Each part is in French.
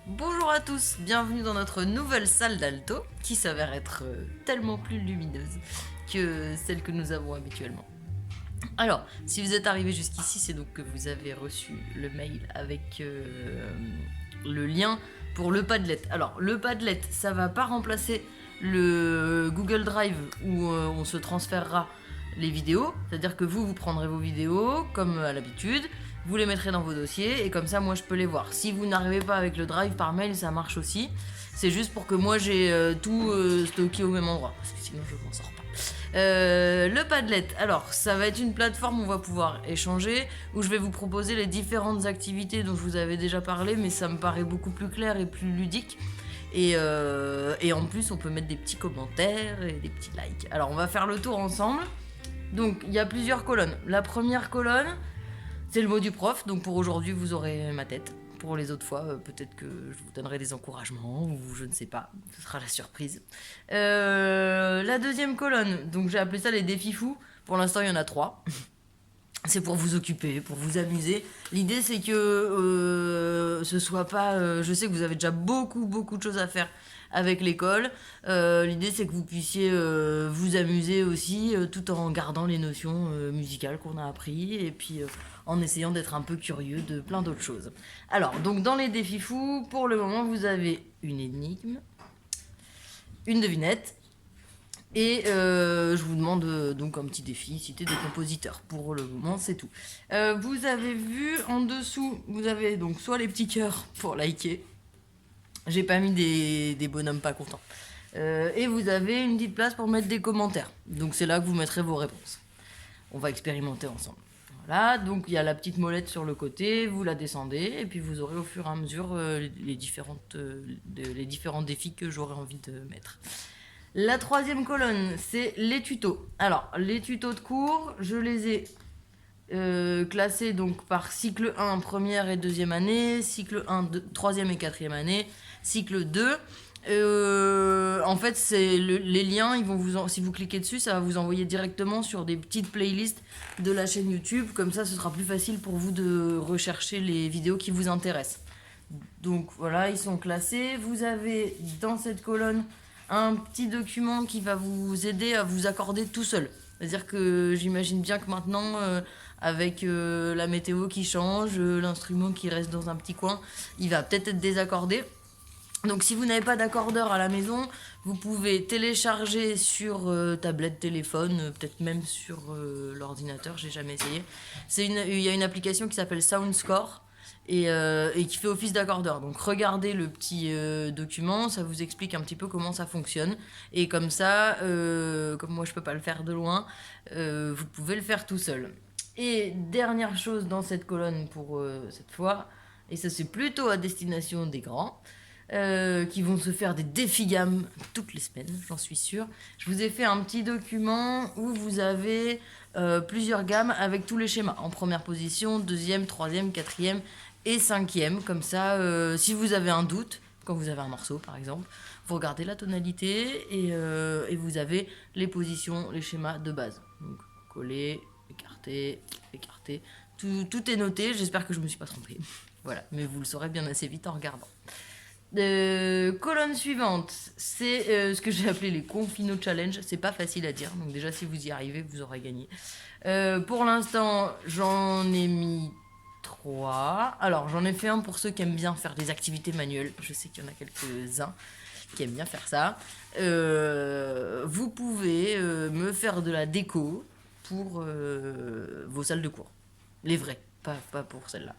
Bonjour à tous, bienvenue dans notre nouvelle salle d'alto qui s'avère être tellement plus lumineuse que celle que nous avons habituellement. Alors, si vous êtes arrivé jusqu'ici, c'est donc que vous avez reçu le mail avec le lien pour le Padlet. Alors, le Padlet, ça va pas remplacer le Google Drive où on se transférera les vidéos, c'est-à-dire que vous prendrez vos vidéos comme à l'habitude, vous les mettrez dans vos dossiers et comme ça moi je peux les voir. Si vous n'arrivez pas avec le Drive par mail, ça marche aussi. C'est juste pour que moi j'ai tout stocké au même endroit, parce que sinon je m'en sors pas. Le Padlet, alors ça va être une plateforme où on va pouvoir échanger, où je vais vous proposer les différentes activités dont je vous avais déjà parlé, mais ça me paraît beaucoup plus clair et plus ludique. Et en plus, on peut mettre des petits commentaires et des petits likes. Alors, on va faire le tour ensemble. Donc, il y a plusieurs colonnes. La première colonne, c'est le mot du prof. Donc, pour aujourd'hui, vous aurez ma tête. Pour les autres fois, peut-être que je vous donnerai des encouragements ou je ne sais pas. Ce sera la surprise. La deuxième colonne, donc j'ai appelé ça les défis fous. Pour l'instant, il y en a 3. C'est pour vous occuper, pour vous amuser. L'idée, c'est que ce soit pas... je sais que vous avez déjà beaucoup de choses à faire avec l'école. L'idée, c'est que vous puissiez vous amuser aussi, tout en gardant les notions musicales qu'on a appris, et puis en essayant d'être un peu curieux de plein d'autres choses. Alors, donc dans les défis fous, pour le moment, vous avez une énigme, une devinette, et je vous demande donc un petit défi, citer des compositeurs. Pour le moment, c'est tout. Vous avez vu en dessous, vous avez donc soit les petits cœurs pour liker. J'ai pas mis des bonhommes pas contents. Et vous avez une petite place pour mettre des commentaires. Donc c'est là que vous mettrez vos réponses. On va expérimenter ensemble. Voilà, donc il y a la petite molette sur le côté, vous la descendez, et puis vous aurez au fur et à mesure les différents défis que j'aurai envie de mettre. La troisième colonne, c'est les tutos. Alors, les tutos de cours, je les ai classés donc par cycle 1, première et deuxième année, cycle 1, troisième et quatrième année, cycle 2. En fait, les liens, si vous cliquez dessus, ça va vous envoyer directement sur des petites playlists de la chaîne YouTube. Comme ça, ce sera plus facile pour vous de rechercher les vidéos qui vous intéressent. Donc voilà, ils sont classés. Vous avez dans cette colonne un petit document qui va vous aider à vous accorder tout seul. C'est-à-dire que j'imagine bien que maintenant, avec la météo qui change, l'instrument qui reste dans un petit coin, il va peut-être être désaccordé. Donc si vous n'avez pas d'accordeur à la maison, vous pouvez télécharger sur tablette, téléphone, peut-être même sur l'ordinateur, j'ai jamais essayé. Il y a une application qui s'appelle SoundScore et qui fait office d'accordeur. Donc regardez le petit document, ça vous explique un petit peu comment ça fonctionne. Et comme ça, comme moi je peux pas le faire de loin, vous pouvez le faire tout seul. Et dernière chose dans cette colonne pour cette fois, et ça c'est plutôt à destination des grands, qui vont se faire des défis gammes toutes les semaines, j'en suis sûre. Je vous ai fait un petit document où vous avez plusieurs gammes avec tous les schémas. En première position, deuxième, troisième, quatrième et cinquième. Comme ça, si vous avez un doute, quand vous avez un morceau par exemple, vous regardez la tonalité et vous avez les positions, les schémas de base. Donc coller, écarter, écarter. Tout est noté, j'espère que je me suis pas trompée. Voilà, mais vous le saurez bien assez vite en regardant. Colonne suivante, c'est ce que j'ai appelé les Confino Challenge. C'est pas facile à dire, donc déjà si vous y arrivez, vous aurez gagné. Pour l'instant, j'en ai mis 3. Alors, j'en ai fait un pour ceux qui aiment bien faire des activités manuelles. Je sais qu'il y en a quelques-uns qui aiment bien faire ça. Vous pouvez me faire de la déco pour vos salles de cours. Les vraies. Pas pour celle-là.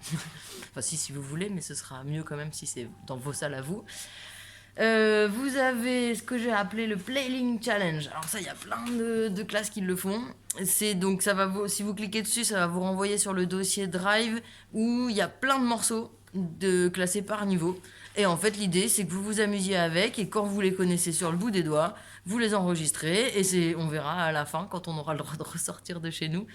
Enfin, si vous voulez, mais ce sera mieux quand même si c'est dans vos salles à vous. Vous avez ce que j'ai appelé le Playling Challenge. Alors ça, il y a plein de classes qui le font. C'est donc si vous cliquez dessus, ça va vous renvoyer sur le dossier Drive où il y a plein de morceaux classés par niveau. Et en fait, l'idée, c'est que vous vous amusiez avec et quand vous les connaissez sur le bout des doigts, vous les enregistrez et on verra à la fin, quand on aura le droit de ressortir de chez nous,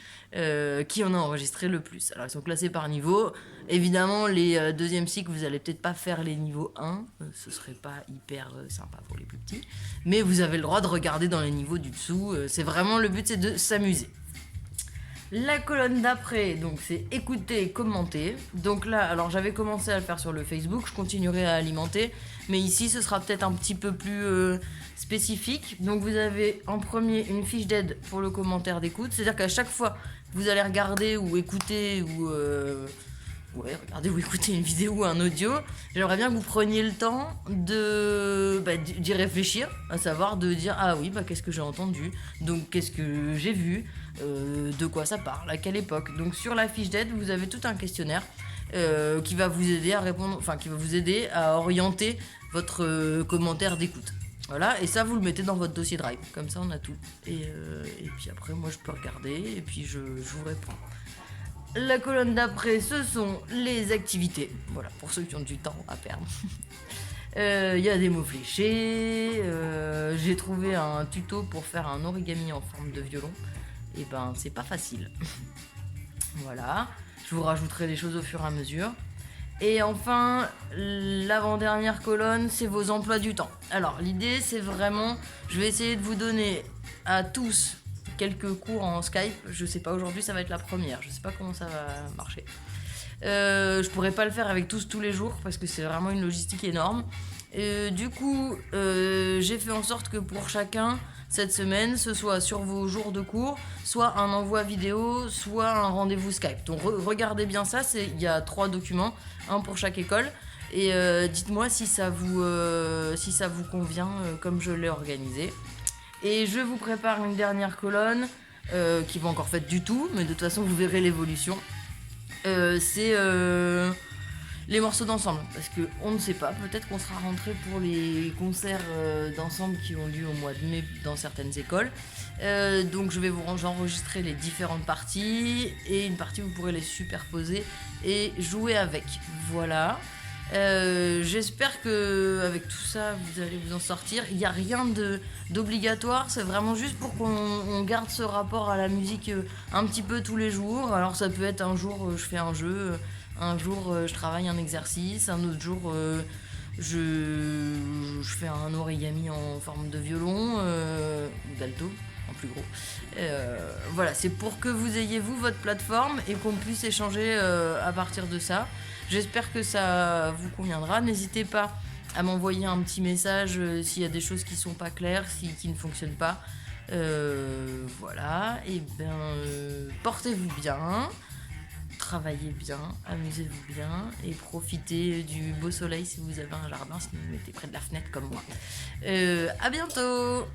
qui en a enregistré le plus. Alors, ils sont classés par niveau. Évidemment, les deuxième cycle, vous allez peut-être pas faire les niveaux 1. Ce serait pas hyper sympa pour les plus petits. Mais vous avez le droit de regarder dans les niveaux du dessous. C'est vraiment le but, c'est de s'amuser. La colonne d'après, donc c'est écouter et commenter. Donc là, alors j'avais commencé à le faire sur le Facebook, je continuerai à alimenter, mais ici ce sera peut-être un petit peu plus spécifique. Donc vous avez en premier une fiche d'aide pour le commentaire d'écoute, c'est-à-dire qu'à chaque fois vous allez regarder ou écouter ou regardez ou écouter une vidéo ou un audio, j'aimerais bien que vous preniez le temps d'y réfléchir, à savoir de dire ah oui, qu'est-ce que j'ai entendu, donc qu'est-ce que j'ai vu, de quoi ça parle, à quelle époque. Donc sur la fiche d'aide, vous avez tout un questionnaire qui va vous aider à répondre, enfin qui va vous aider à orienter votre commentaire d'écoute. Voilà, et ça vous le mettez dans votre dossier Drive, comme ça on a tout. Et puis après moi je peux regarder et puis je vous réponds. La colonne d'après, ce sont les activités. Voilà, pour ceux qui ont du temps à perdre. Y a des mots fléchés. J'ai trouvé un tuto pour faire un origami en forme de violon. Et ben, c'est pas facile. Voilà. Je vous rajouterai des choses au fur et à mesure. Et enfin, l'avant-dernière colonne, c'est vos emplois du temps. Alors, l'idée, c'est vraiment... Je vais essayer de vous donner à tous quelques cours en Skype. Je sais pas, aujourd'hui ça va être la première, je sais pas comment ça va marcher. Je pourrais pas le faire avec tous les jours parce que c'est vraiment une logistique énorme. Du coup, j'ai fait en sorte que pour chacun cette semaine, ce soit sur vos jours de cours, soit un envoi vidéo, soit un rendez-vous Skype. Donc regardez bien ça, il y a 3 documents, un pour chaque école. Et dites-moi si ça vous convient comme je l'ai organisé. Et je vous prépare une dernière colonne qui va encore faite du tout, mais de toute façon vous verrez l'évolution. C'est les morceaux d'ensemble, parce qu'on ne sait pas, peut-être qu'on sera rentré pour les concerts d'ensemble qui ont lieu au mois de mai dans certaines écoles. Donc je vais vous enregistrer les différentes parties, et une partie vous pourrez les superposer et jouer avec. Voilà. J'espère que avec tout ça vous allez vous en sortir. Il n'y a rien d'obligatoire, c'est vraiment juste pour qu'on garde ce rapport à la musique un petit peu tous les jours. Alors ça peut être un jour je fais un jeu, un jour je travaille un exercice, un autre jour je fais un origami en forme de violon ou d'alto en plus gros. Voilà, c'est pour que vous ayez vous votre plateforme et qu'on puisse échanger à partir de ça. J'espère que ça vous conviendra. N'hésitez pas à m'envoyer un petit message s'il y a des choses qui sont pas claires, qui ne fonctionnent pas. Voilà, et portez-vous bien, travaillez bien, amusez-vous bien et profitez du beau soleil si vous avez un jardin, sinon vous mettez près de la fenêtre comme moi. À bientôt!